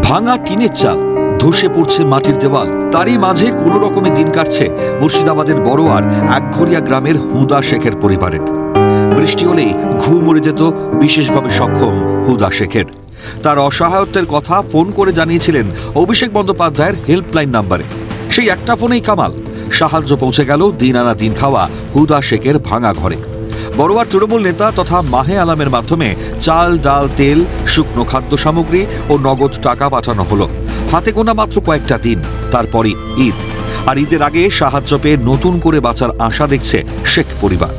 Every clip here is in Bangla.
ভাঙা টিনের চাল, ধসে পড়ছে মাটির দেওয়াল, তারই মাঝে কোনো রকমে দিন কাটছে মুর্শিদাবাদের বড়োয়ার একঘরিয়া গ্রামের হুদা শেখের পরিবারের। বৃষ্টি হলেই ঘুম মরে যেত বিশেষভাবে সক্ষম হুদা শেখের। তার অসহায়ত্বের কথা ফোন করে জানিয়েছিলেন অভিষেক বন্দ্যোপাধ্যায়ের হেল্পলাইন নাম্বারে। সেই একটা ফোনেই কামাল, সাহায্য পৌঁছে গেল দিন আনা দিন খাওয়া হুদা শেখের ভাঙা ঘরে। বড়োয়ার তৃণমূল নেতা তথা মাহে আলামের মাধ্যমে চাল, ডাল, তেল, শুকনো খাদ্য সামগ্রী ও নগদ টাকা পাঠানো হলো। হাতে গোনা মাত্র কয়েকটা দিন, তারপরই ঈদ। আর ঈদের আগে সাহায্য পেয়ে নতুন করে বাঁচার আশা দেখছে শেখ পরিবার।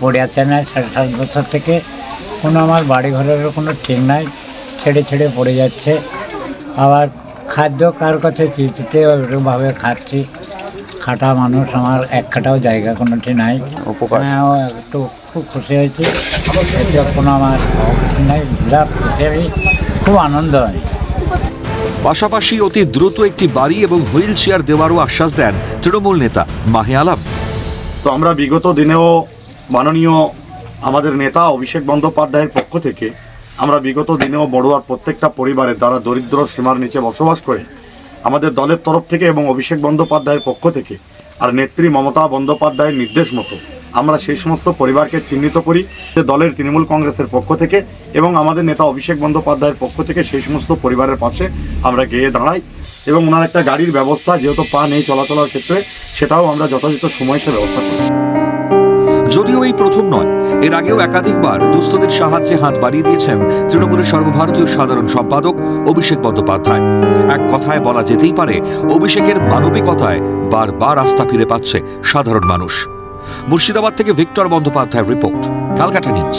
পড়ে আছে না 7.5 বছর থেকে, কোনো আমার বাড়ি ঘরেরও কোনো ঠিক নাই, ছেড়ে ছেড়ে পড়ে যাচ্ছে। আবার খাদ্য কার কাছে চিঠিতে ওরকমভাবে খাচ্ছি। খাটা মানুষ, আমার এক খাটাও জায়গা কোনোটি নাই। একটু খুব খুশি হয়েছি, এতে কোনো আমার অখুশি নাই, বিরাট খুশি, আমি খুব আনন্দ হয়। পাশাপাশি অতি দ্রুত একটি বাড়ি এবং হুইল চেয়ার দেওয়ারও আশ্বাস দেন তৃণমূল নেতা মাহে আলাম। তো আমরা বিগত দিনেও মাননীয় আমাদের নেতা অভিষেক বন্দ্যোপাধ্যায়ের পক্ষ থেকে আমরা বিগত দিনেও বড়োয়ার প্রত্যেকটা পরিবারের দ্বারা দরিদ্র সীমার নিচে বসবাস করে আমাদের দলের তরফ থেকে এবং অভিষেক বন্দ্যোপাধ্যায়ের পক্ষ থেকে আর নেত্রী মমতা বন্দ্যোপাধ্যায়ের নির্দেশ মতো আমরা সেই সমস্ত পরিবারকে চিহ্নিত করি যে দলের তৃণমূল কংগ্রেসের পক্ষ থেকে এবং আমাদের নেতা অভিষেক বন্দ্যোপাধ্যায়ের পক্ষ থেকে সেই সমস্ত পরিবারের পাশে আমরা গিয়ে দাঁড়াই এবং ওনার একটা গাড়ির ব্যবস্থা, যেহেতু পা নেই চলাচলের ক্ষেত্রে, সেটাও আমরা যথাযথ সময় সে ব্যবস্থা করি। যদিও এই প্রথম নয়, এর আগেও একাধিকবার দুস্থদের সাহায্যে হাত বাড়িয়ে দিয়েছেন তৃণমূলের সর্বভারতীয় সাধারণ সম্পাদক অভিষেক বন্দ্যোপাধ্যায়। এক কথায় বলা যেতেই পারে, অভিষেকের মানবিকতায় বারবার আস্থা ফিরে পাচ্ছে সাধারণ মানুষ। মুর্শিদাবাদ থেকে ভিক্টর বন্দ্যোপাধ্যায়ের রিপোর্ট, ক্যালকাটা নিউজ।